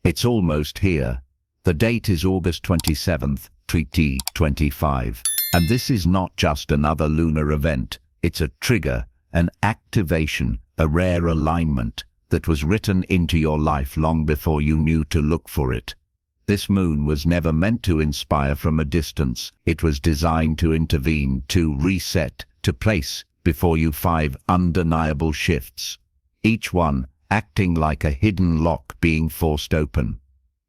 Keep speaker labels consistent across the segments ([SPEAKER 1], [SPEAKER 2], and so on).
[SPEAKER 1] It's almost here. The date is August 27th, 2025. And this is not just another lunar event. It's a trigger, an activation, a rare alignment that was written into your life long before you knew to look for it. This moon was never meant to inspire from a distance. It was designed to intervene, to reset, to place before you 5 undeniable shifts. Each one acting like a hidden lock being forced open.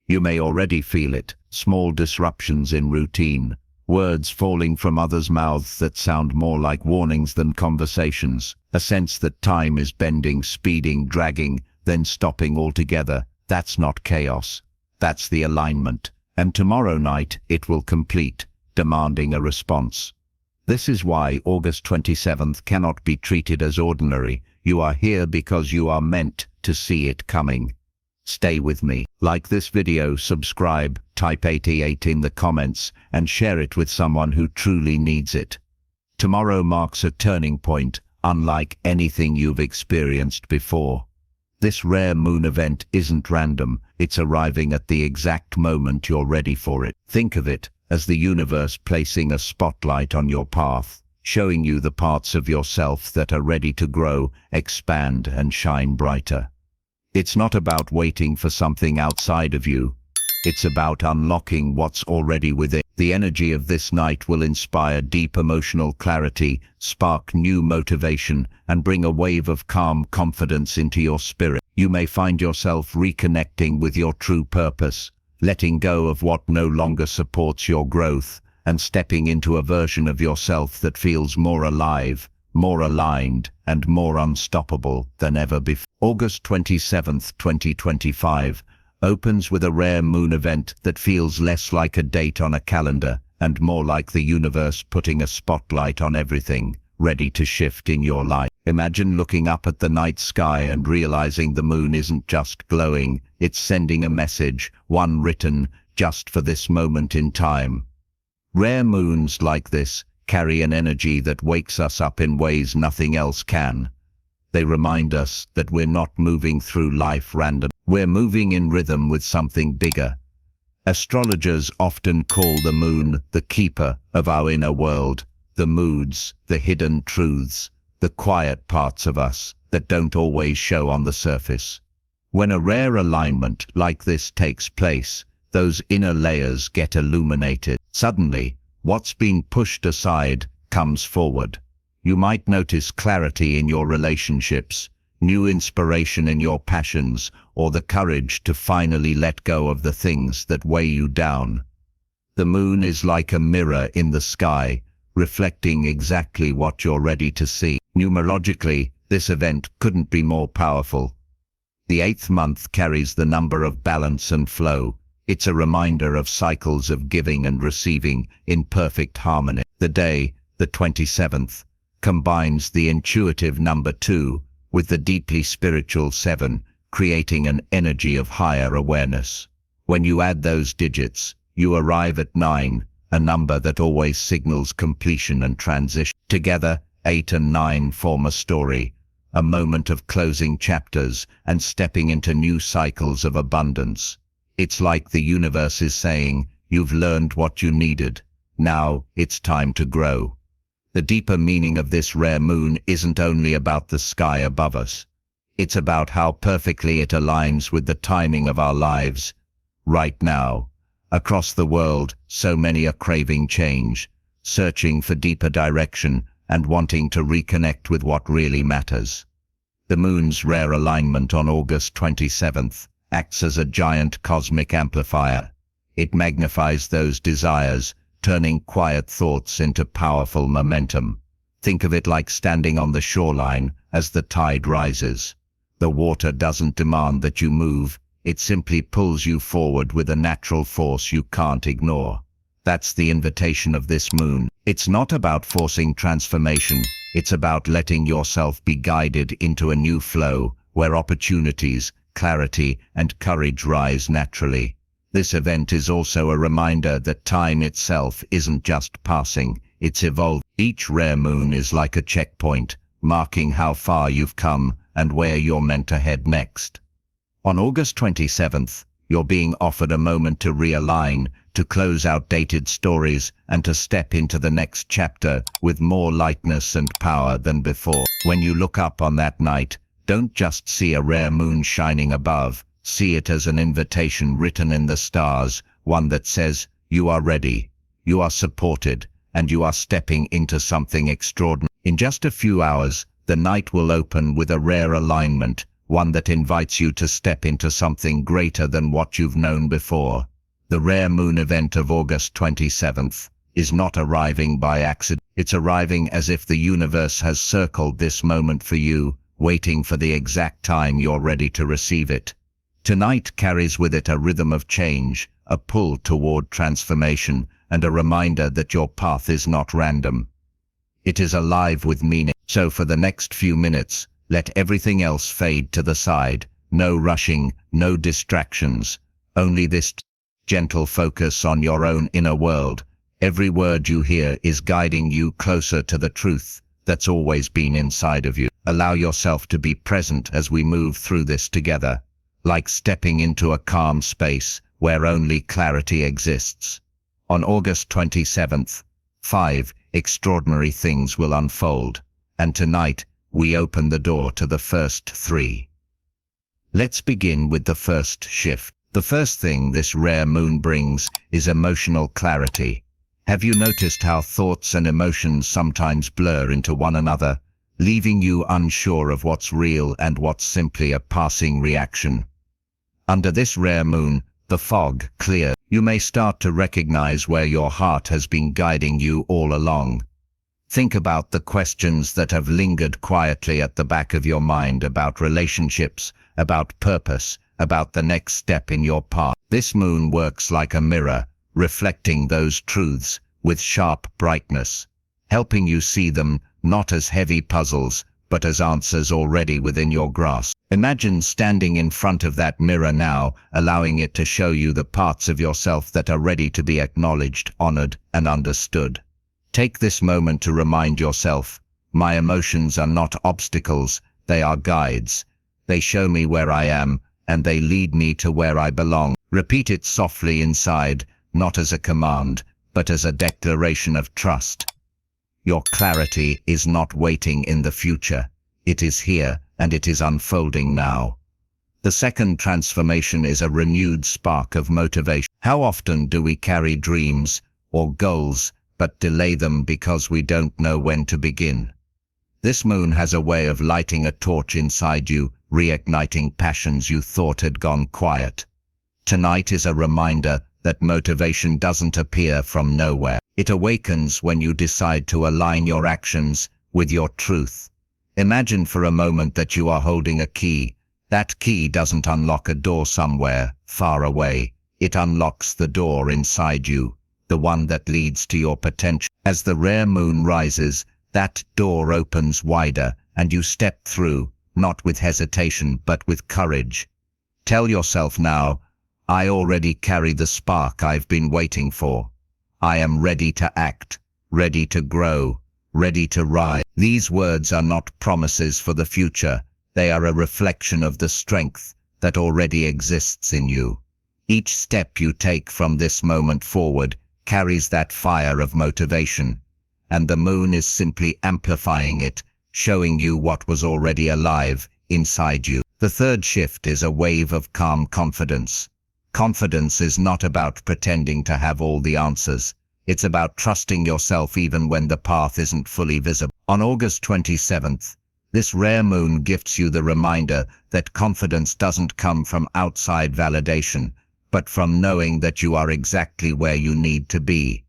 [SPEAKER 1] You may already feel it, small disruptions in routine, words falling from others' mouths that sound more like warnings than conversations, a sense that time is bending, speeding, dragging, then stopping altogether. That's not chaos. That's the alignment. And tomorrow night it will complete, demanding a response. This is why August 27th cannot be treated as ordinary. You are here because you are meant to see it coming. Stay with me. Like this video, subscribe, type 88 in the comments, and share it with someone who truly needs it. Tomorrow marks a turning point, unlike anything you've experienced before. This rare moon event isn't random. It's arriving at the exact moment you're ready for it. Think of it as the universe placing a spotlight on your path, showing you the parts of yourself that are ready to grow, expand, and shine brighter. It's not about waiting for something outside of you. It's about unlocking what's already within. The energy of this night will inspire deep emotional clarity, spark new motivation, and bring a wave of calm confidence into your spirit. You may find yourself reconnecting with your true purpose, letting go of what no longer supports your growth, and stepping into a version of yourself that feels more alive, more aligned, and more unstoppable than ever before. August 27th, 2025 opens with a rare moon event that feels less like a date on a calendar and more like the universe putting a spotlight on everything, ready to shift in your life. Imagine looking up at the night sky and realizing the moon isn't just glowing, it's sending a message, one written just for this moment in time. Rare moons like this carry an energy that wakes us up in ways nothing else can. They remind us that we're not moving through life random. We're moving in rhythm with something bigger. Astrologers often call the moon the keeper of our inner world, the moods, the hidden truths, the quiet parts of us that don't always show on the surface. When a rare alignment like this takes place, those inner layers get illuminated. Suddenly, what's been pushed aside comes forward. You might notice clarity in your relationships, new inspiration in your passions, or the courage to finally let go of the things that weigh you down. The moon is like a mirror in the sky, reflecting exactly what you're ready to see. Numerologically, this event couldn't be more powerful. The 8th month carries the number of balance and flow. It's a reminder of cycles of giving and receiving in perfect harmony. The day, the 27th, combines the intuitive number 2 with the deeply spiritual 7, creating an energy of higher awareness. When you add those digits, you arrive at 9, a number that always signals completion and transition. Together, 8 and 9 form a story, a moment of closing chapters and stepping into new cycles of abundance. It's like the universe is saying, you've learned what you needed. Now it's time to grow. The deeper meaning of this rare moon isn't only about the sky above us. It's about how perfectly it aligns with the timing of our lives. Right now, across the world, so many are craving change, searching for deeper direction and wanting to reconnect with what really matters. The moon's rare alignment on August 27th acts as a giant cosmic amplifier. It magnifies those desires, turning quiet thoughts into powerful momentum. Think of it like standing on the shoreline as the tide rises. The water doesn't demand that you move, it simply pulls you forward with a natural force you can't ignore. That's the invitation of this moon. It's not about forcing transformation, it's about letting yourself be guided into a new flow where opportunities, clarity, and courage rise naturally. This event is also a reminder that time itself isn't just passing, it's evolving. Each rare moon is like a checkpoint, marking how far you've come and where you're meant to head next. On August 27th, You're being offered a moment to realign, to close outdated stories, and to step into the next chapter with more lightness and power than before. When you look up on that night, don't just see a rare moon shining above. See it as an invitation written in the stars, one that says, you are ready, you are supported, and you are stepping into something extraordinary. In just a few hours, the night will open with a rare alignment, one that invites you to step into something greater than what you've known before. The rare moon event of August 27th is not arriving by accident. It's arriving as if the universe has circled this moment for you, waiting for the exact time you're ready to receive it. Tonight carries with it a rhythm of change, a pull toward transformation, and a reminder that your path is not random. It is alive with meaning. So for the next few minutes, let everything else fade to the side. No rushing, no distractions, only this gentle focus on your own inner world. Every word you hear is guiding you closer to the truth that's always been inside of you. Allow yourself to be present as we move through this together, like stepping into a calm space where only clarity exists. On August 27th, 5 extraordinary things will unfold, and tonight we open the door to the first 3. Let's begin with the first shift. The first thing this rare moon brings is emotional clarity. Have you noticed how thoughts and emotions sometimes blur into one another, leaving you unsure of what's real and what's simply a passing reaction? Under this rare moon, the fog clears. You may start to recognize where your heart has been guiding you all along. Think about the questions that have lingered quietly at the back of your mind about relationships, about purpose, about the next step in your path. This moon works like a mirror, reflecting those truths with sharp brightness, helping you see them not as heavy puzzles, but as answers already within your grasp. Imagine standing in front of that mirror now, allowing it to show you the parts of yourself that are ready to be acknowledged, honored, and understood. Take this moment to remind yourself, my emotions are not obstacles, they are guides. They show me where I am, and they lead me to where I belong. Repeat it softly inside, not as a command, but as a declaration of trust. Your clarity is not waiting in the future. It is here, and it is unfolding now. The second transformation is a renewed spark of motivation. How often do we carry dreams or goals, but delay them because we don't know when to begin? This moon has a way of lighting a torch inside you, reigniting passions you thought had gone quiet. Tonight is a reminder that motivation doesn't appear from nowhere. It awakens when you decide to align your actions with your truth. Imagine for a moment that you are holding a key. That key doesn't unlock a door somewhere far away. It unlocks the door inside you, the one that leads to your potential. As the rare moon rises, that door opens wider, and you step through, not with hesitation but with courage. Tell yourself now, I already carry the spark I've been waiting for. I am ready to act, ready to grow, ready to rise. These words are not promises for the future. They are a reflection of the strength that already exists in you. Each step you take from this moment forward carries that fire of motivation, and the moon is simply amplifying it, showing you what was already alive inside you. The third shift is a wave of calm confidence. Confidence is not about pretending to have all the answers. It's about trusting yourself even when the path isn't fully visible. On August 27th, this rare moon gifts you the reminder that confidence doesn't come from outside validation, but from knowing that you are exactly where you need to be.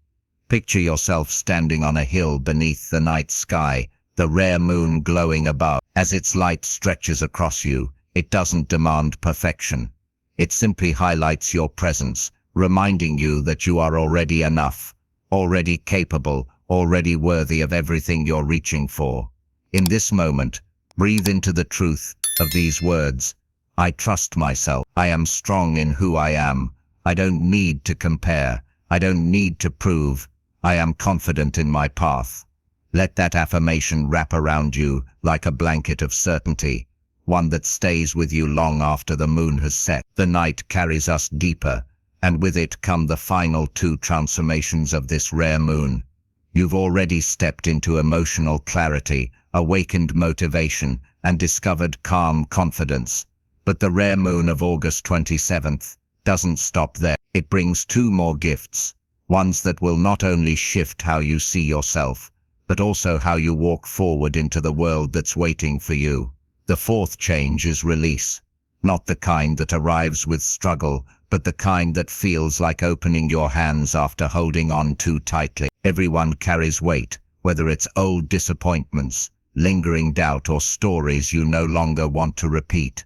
[SPEAKER 1] Picture yourself standing on a hill beneath the night sky, the rare moon glowing above. As its light stretches across you, it doesn't demand perfection. It simply highlights your presence, reminding you that you are already enough, already capable, already worthy of everything you're reaching for. In this moment, breathe into the truth of these words. I trust myself. I am strong in who I am. I don't need to compare. I don't need to prove. I am confident in my path. Let that affirmation wrap around you like a blanket of certainty, one that stays with you long after the moon has set. The night carries us deeper, and with it come the final two transformations of this rare moon. You've already stepped into emotional clarity, awakened motivation, and discovered calm confidence. But the rare moon of August 27th doesn't stop there. It brings two more gifts, ones that will not only shift how you see yourself, but also how you walk forward into the world that's waiting for you. The fourth change is release. Not the kind that arrives with struggle, but the kind that feels like opening your hands after holding on too tightly. Everyone carries weight, whether it's old disappointments, lingering doubt, or stories you no longer want to repeat.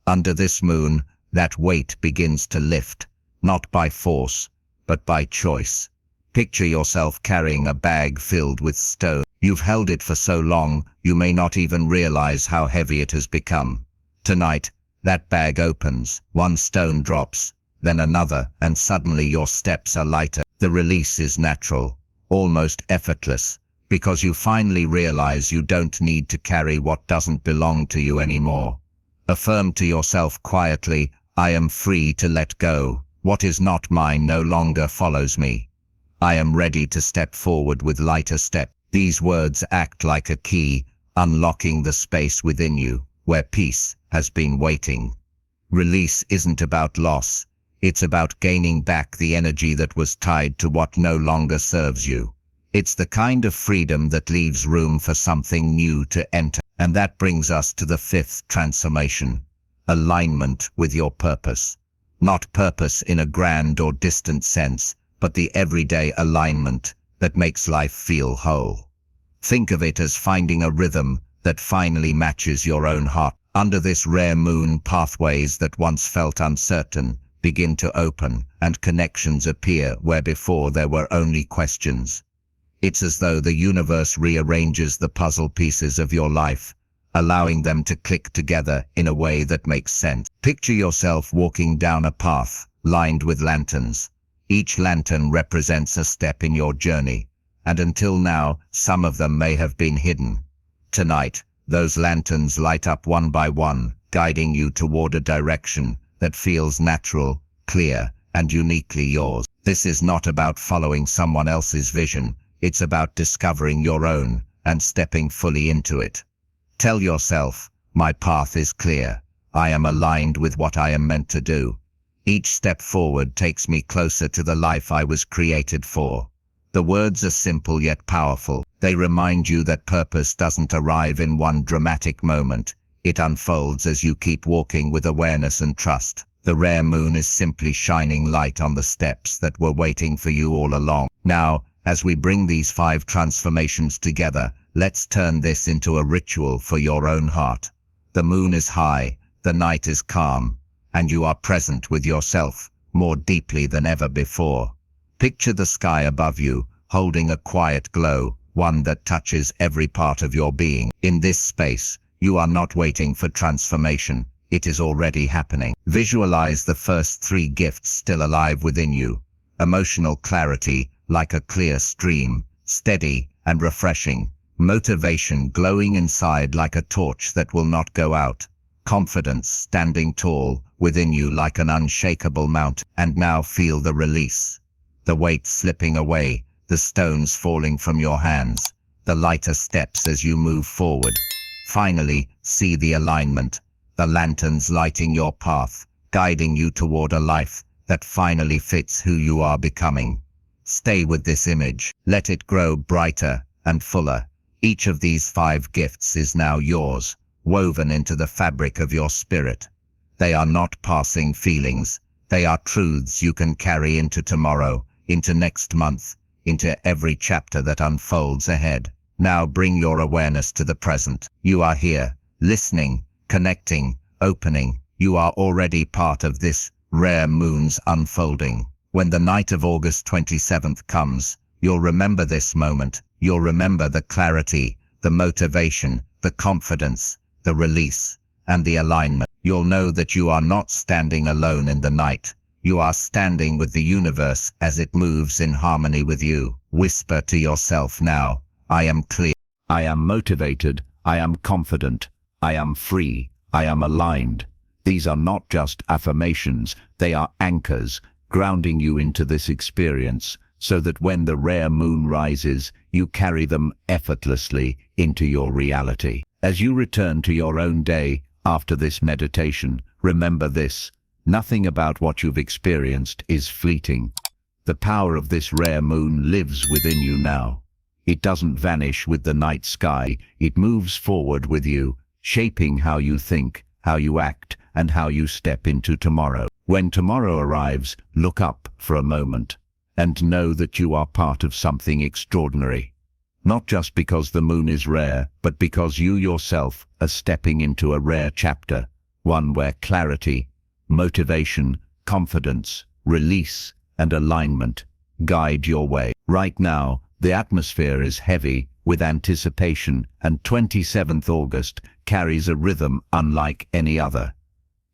[SPEAKER 1] Under this moon, that weight begins to lift, not by force, but by choice. Picture yourself carrying a bag filled with stone. You've held it for so long, you may not even realize how heavy it has become. Tonight, that bag opens, one stone drops, then another, and suddenly your steps are lighter. The release is natural, almost effortless, because you finally realize you don't need to carry what doesn't belong to you anymore. Affirm to yourself quietly, I am free to let go. What is not mine no longer follows me. I am ready to step forward with lighter step. These words act like a key, unlocking the space within you, where peace has been waiting. Release isn't about loss. It's about gaining back the energy that was tied to what no longer serves you. It's the kind of freedom that leaves room for something new to enter. And that brings us to the fifth transformation: alignment with your purpose. Not purpose in a grand or distant sense, but the everyday alignment that makes life feel whole. Think of it as finding a rhythm that finally matches your own heart. Under this rare moon, pathways that once felt uncertain begin to open, and connections appear where before there were only questions. It's as though the universe rearranges the puzzle pieces of your life, allowing them to click together in a way that makes sense. Picture yourself walking down a path lined with lanterns. Each lantern represents a step in your journey, and until now, some of them may have been hidden. Tonight, those lanterns light up one by one, guiding you toward a direction that feels natural, clear, and uniquely yours. This is not about following someone else's vision. It's about discovering your own and stepping fully into it. Tell yourself, my path is clear. I am aligned with what I am meant to do. Each step forward takes me closer to the life I was created for. The words are simple yet powerful. They remind you that purpose doesn't arrive in one dramatic moment. It unfolds as you keep walking with awareness and trust. The rare moon is simply shining light on the steps that were waiting for you all along. Now, as we bring these 5 transformations together, let's turn this into a ritual for your own heart. The moon is high, the night is calm, and you are present with yourself more deeply than ever before. Picture the sky above you, holding a quiet glow, one that touches every part of your being. In this space, you are not waiting for transformation. It is already happening. Visualize the first 3 gifts still alive within you. Emotional clarity, like a clear stream, steady and refreshing. Motivation glowing inside like a torch that will not go out. Confidence standing tall within you like an unshakable mountain. And now feel the release. The weight slipping away, the stones falling from your hands, the lighter steps as you move forward. Finally, see the alignment, the lanterns lighting your path, guiding you toward a life that finally fits who you are becoming. Stay with this image. Let it grow brighter and fuller. Each of these 5 gifts is now yours, woven into the fabric of your spirit. They are not passing feelings. They are truths you can carry into tomorrow, into next month, into every chapter that unfolds ahead. Now bring your awareness to the present. You are here, listening, connecting, opening. You are already part of this rare moon's unfolding. When the night of August 27th comes, you'll remember this moment. You'll remember the clarity, the motivation, the confidence, the release, and the alignment. You'll know that you are not standing alone in the night. You are standing with the universe as it moves in harmony with you. Whisper to yourself now, I am clear. I am motivated. I am confident. I am free. I am aligned. These are not just affirmations, they are anchors, grounding you into this experience, so that when the rare moon rises, you carry them effortlessly into your reality. As you return to your own day after this meditation, remember this: nothing about what you've experienced is fleeting. The power of this rare moon lives within you now. It doesn't vanish with the night sky, it moves forward with you, shaping how you think, how you act, and how you step into tomorrow. When tomorrow arrives, look up for a moment and know that you are part of something extraordinary. Not just because the moon is rare, but because you yourself are stepping into a rare chapter, one where clarity, motivation, confidence, release, and alignment guide your way. Right now, the atmosphere is heavy with anticipation, and 27th August carries a rhythm unlike any other.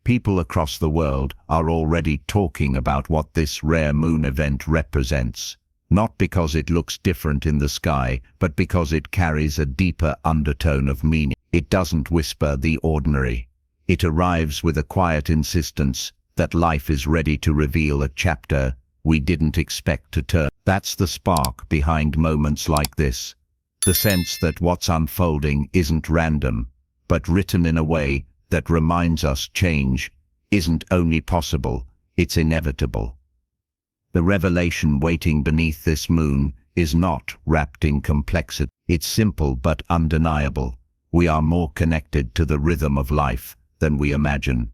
[SPEAKER 1] People across the world are already talking about what this rare moon event represents, not because it looks different in the sky, but because it carries a deeper undertone of meaning. It doesn't whisper the ordinary. It arrives with a quiet insistence that life is ready to reveal a chapter we didn't expect to turn. That's the spark behind moments like this. The sense that what's unfolding isn't random, but written in a way that reminds us change isn't only possible, it's inevitable. The revelation waiting beneath this moon is not wrapped in complexity. It's simple but undeniable. We are more connected to the rhythm of life than we imagine.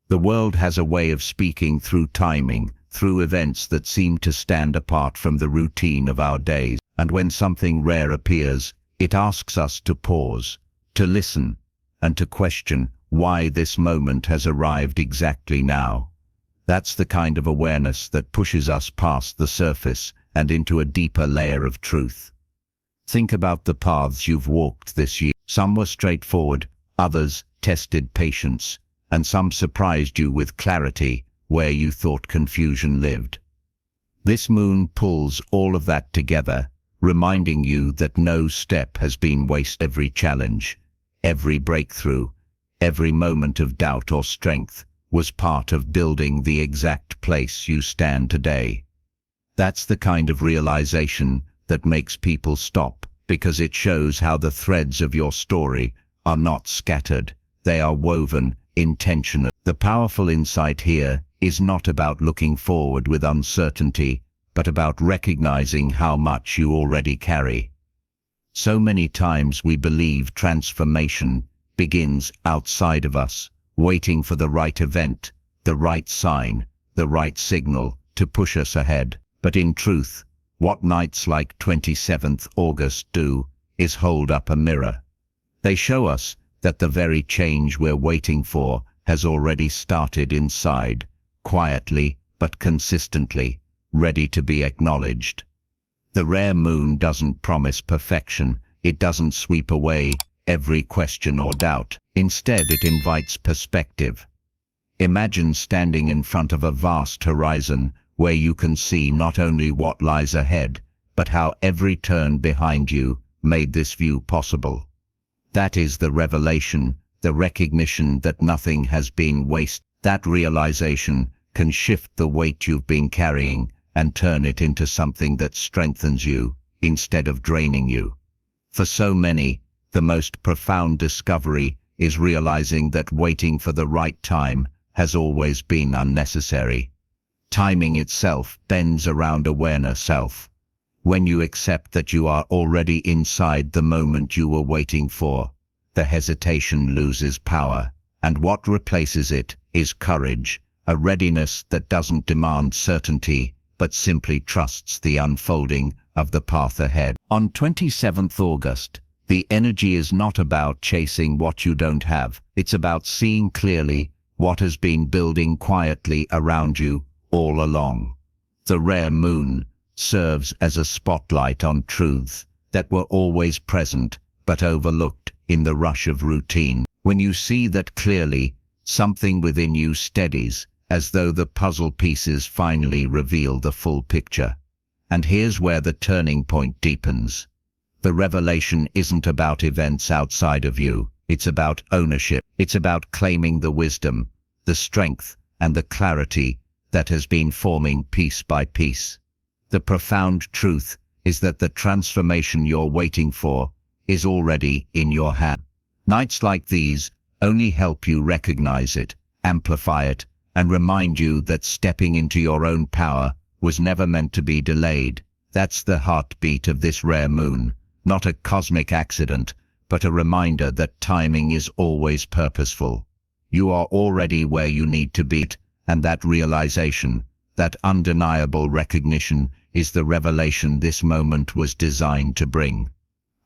[SPEAKER 1] The world has a way of speaking through timing, through events that seem to stand apart from the routine of our days. And when something rare appears, it asks us to pause, to listen, and to question why this moment has arrived exactly now. That's the kind of awareness that pushes us past the surface and into a deeper layer of truth. Think about the paths you've walked this year. Some were straightforward, others tested patience, and some surprised you with clarity where you thought confusion lived. This moon pulls all of that together, reminding you that no step has been wasted. Every challenge, every breakthrough, every moment of doubt or strength was part of building the exact place you stand today. That's the kind of realization that makes people stop, because it shows how the threads of your story are not scattered, they are woven intentionally. The powerful insight here is not about looking forward with uncertainty, but about recognizing how much you already carry. So many times we believe transformation begins outside of us, waiting for the right event, the right sign, the right signal to push us ahead. But in truth, what nights like 27th August do is hold up a mirror. They show us that the very change we're waiting for has already started inside, quietly but consistently, ready to be acknowledged. The rare moon doesn't promise perfection. It doesn't sweep away every question or doubt. Instead, it invites perspective. Imagine standing in front of a vast horizon where you can see not only what lies ahead, but how every turn behind you made this view possible. That is the revelation, the recognition that nothing has been wasted. That realization can shift the weight you've been carrying and turn it into something that strengthens you instead of draining you. For so many, the most profound discovery is realizing that waiting for the right time has always been unnecessary. Timing itself bends around awareness self. When you accept that you are already inside the moment you were waiting for, the hesitation loses power, and what replaces it is courage, a readiness that doesn't demand certainty, but simply trusts the unfolding of the path ahead. On 27th August, the energy is not about chasing what you don't have. It's about seeing clearly what has been building quietly around you all along. The rare moon serves as a spotlight on truths that were always present but overlooked in the rush of routine. When you see that clearly, something within you steadies, as though the puzzle pieces finally reveal the full picture. And here's where the turning point deepens. The revelation isn't about events outside of you. It's about ownership. It's about claiming the wisdom, the strength, and the clarity that has been forming piece by piece. The profound truth is that the transformation you're waiting for is already in your hand. Nights like these only help you recognize it, amplify it, and remind you that stepping into your own power was never meant to be delayed. That's the heartbeat of this rare moon, not a cosmic accident, but a reminder that timing is always purposeful. You are already where you need to be, and that realization, that undeniable recognition, is the revelation this moment was designed to bring.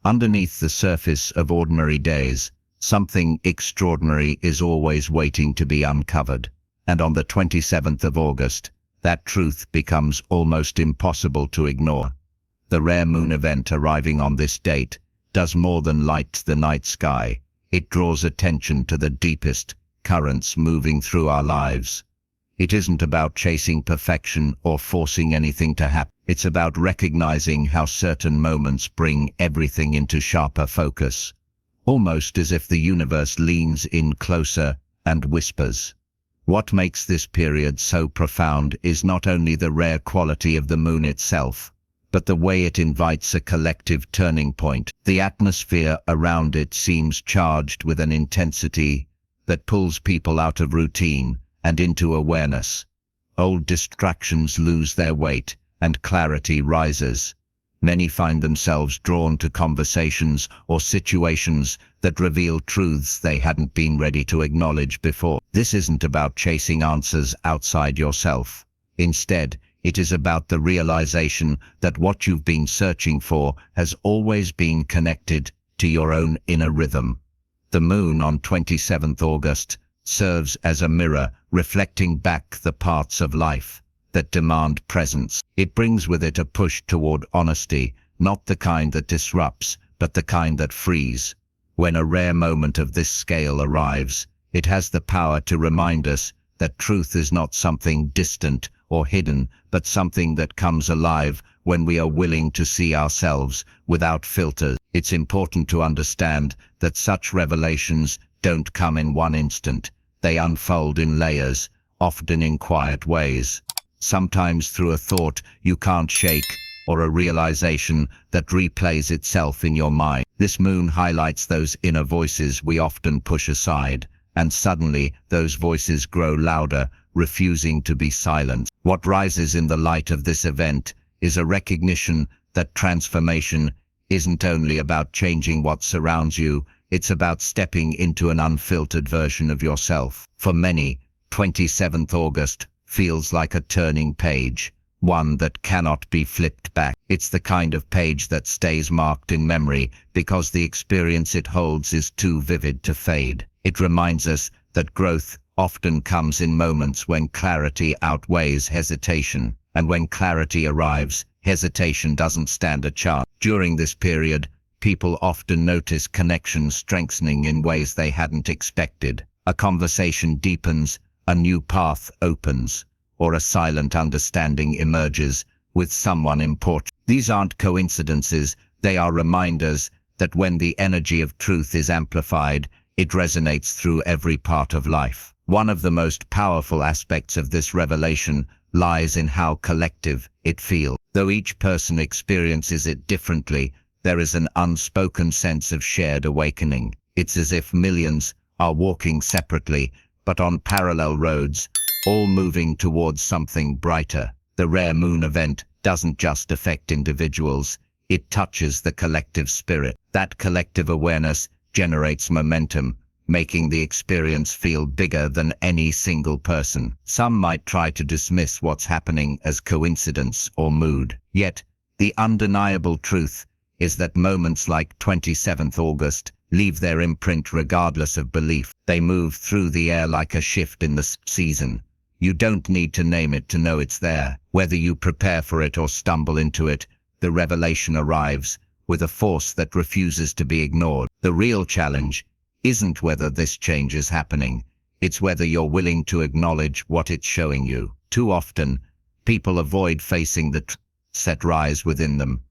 [SPEAKER 1] Underneath the surface of ordinary days, something extraordinary is always waiting to be uncovered. And on the 27th of August, that truth becomes almost impossible to ignore. The rare moon event arriving on this date does more than light the night sky. It draws attention to the deepest currents moving through our lives. It isn't about chasing perfection or forcing anything to happen. It's about recognizing how certain moments bring everything into sharper focus, almost as if the universe leans in closer and whispers. What makes this period so profound is not only the rare quality of the moon itself, but the way it invites a collective turning point. The atmosphere around it seems charged with an intensity that pulls people out of routine and into awareness. Old distractions lose their weight, and clarity rises. Many find themselves drawn to conversations or situations that reveal truths they hadn't been ready to acknowledge before. This isn't about chasing answers outside yourself. Instead, it is about the realization that what you've been searching for has always been connected to your own inner rhythm. The moon on 27th August serves as a mirror reflecting back the parts of life that demand presence. It brings with it a push toward honesty, not the kind that disrupts, but the kind that frees. When a rare moment of this scale arrives, it has the power to remind us that truth is not something distant or hidden, but something that comes alive when we are willing to see ourselves without filters. It's important to understand that such revelations don't come in one instant. They unfold in layers, often in quiet ways. Sometimes through a thought you can't shake, or a realization that replays itself in your mind. This moon highlights those inner voices we often push aside, and suddenly those voices grow louder, refusing to be silenced. What rises in the light of this event is a recognition that transformation isn't only about changing what surrounds you, it's about stepping into an unfiltered version of yourself. For many, 27th August feels like a turning page, one that cannot be flipped back. It's the kind of page that stays marked in memory because the experience it holds is too vivid to fade. It reminds us that growth often comes in moments when clarity outweighs hesitation, and when clarity arrives, hesitation doesn't stand a chance. During this period, people often notice connections strengthening in ways they hadn't expected. A conversation deepens, a new path opens, or a silent understanding emerges with someone important. These aren't coincidences, they are reminders that when the energy of truth is amplified, it resonates through every part of life. One of the most powerful aspects of this revelation lies in how collective it feels. Though each person experiences it differently, there is an unspoken sense of shared awakening. It's as if millions are walking separately, but on parallel roads, all moving towards something brighter. The rare moon event doesn't just affect individuals, it touches the collective spirit. That collective awareness generates momentum, making the experience feel bigger than any single person. Some might try to dismiss what's happening as coincidence or mood. Yet, the undeniable truth is that moments like 27th August leave their imprint regardless of belief. They move through the air like a shift in the season. You don't need to name it to know it's there. Whether you prepare for it or stumble into it, the revelation arrives with a force that refuses to be ignored. The real challenge isn't whether this change is happening, it's whether you're willing to acknowledge what it's showing you. Too often, people avoid facing the truths that rise within them,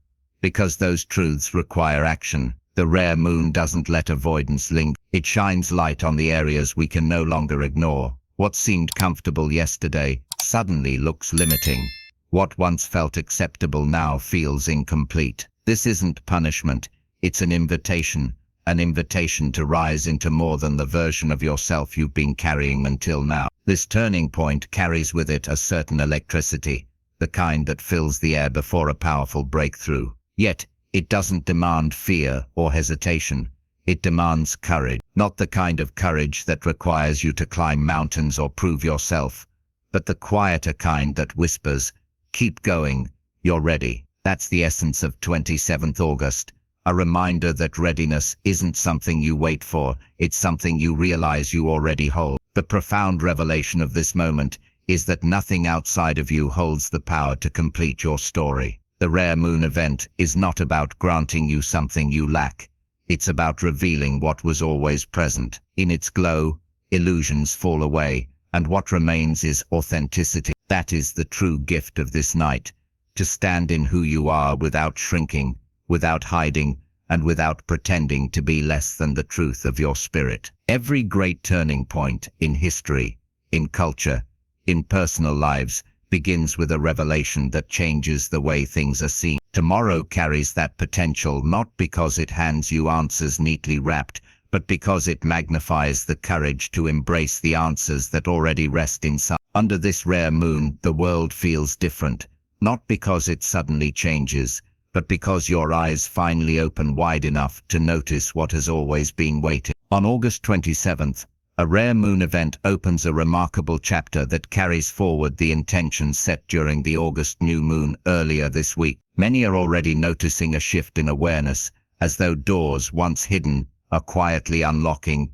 [SPEAKER 1] because those truths require action. The rare moon doesn't let avoidance linger. It shines light on the areas we can no longer ignore. What seemed comfortable yesterday suddenly looks limiting. What once felt acceptable now feels incomplete. This isn't punishment, it's an invitation to rise into more than the version of yourself you've been carrying until now. This turning point carries with it a certain electricity, the kind that fills the air before a powerful breakthrough. Yet, it doesn't demand fear or hesitation. It demands courage. Not the kind of courage that requires you to climb mountains or prove yourself, but the quieter kind that whispers, "Keep going, you're ready." That's the essence of 27th August, a reminder that readiness isn't something you wait for, it's something you realize you already hold. The profound revelation of this moment is that nothing outside of you holds the power to complete your story. The rare moon event is not about granting you something you lack. It's about revealing what was always present. In its glow, illusions fall away, and what remains is authenticity. That is the true gift of this night, to stand in who you are without shrinking, without hiding, and without pretending to be less than the truth of your spirit. Every great turning point in history, in culture, in personal lives, begins with a revelation that changes the way things are seen. Tomorrow carries that potential not because it hands you answers neatly wrapped, but because it magnifies the courage to embrace the answers that already rest inside. Under this rare moon, the world feels different, not because it suddenly changes, but because your eyes finally open wide enough to notice what has always been waiting. On August 27th, a rare moon event opens a remarkable chapter that carries forward the intentions set during the August new moon earlier this week. Many are already noticing a shift in awareness, as though doors once hidden are quietly unlocking,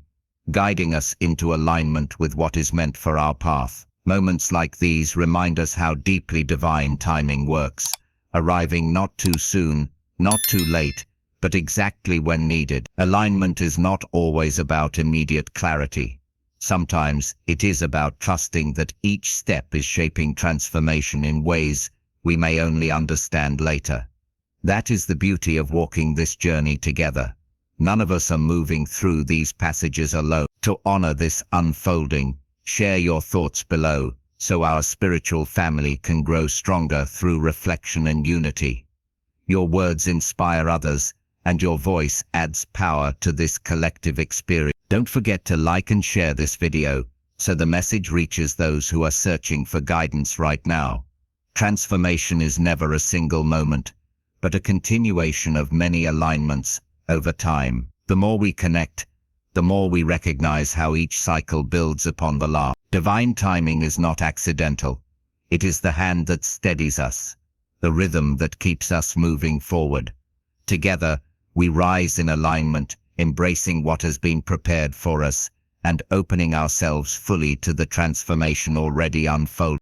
[SPEAKER 1] guiding us into alignment with what is meant for our path. Moments like these remind us how deeply divine timing works, arriving not too soon, not too late, but exactly when needed. Alignment is not always about immediate clarity. Sometimes it is about trusting that each step is shaping transformation in ways we may only understand later. That is the beauty of walking this journey together. None of us are moving through these passages alone. To honor this unfolding, share your thoughts below, so our spiritual family can grow stronger through reflection and unity. Your words inspire others, and your voice adds power to this collective experience. Don't forget to like and share this video, so the message reaches those who are searching for guidance right now. Transformation is never a single moment, but a continuation of many alignments over time. The more we connect, the more we recognize how each cycle builds upon the last. Divine timing is not accidental. It is the hand that steadies us, the rhythm that keeps us moving forward. Together, we rise in alignment, embracing what has been prepared for us, and opening ourselves fully to the transformation already unfolding.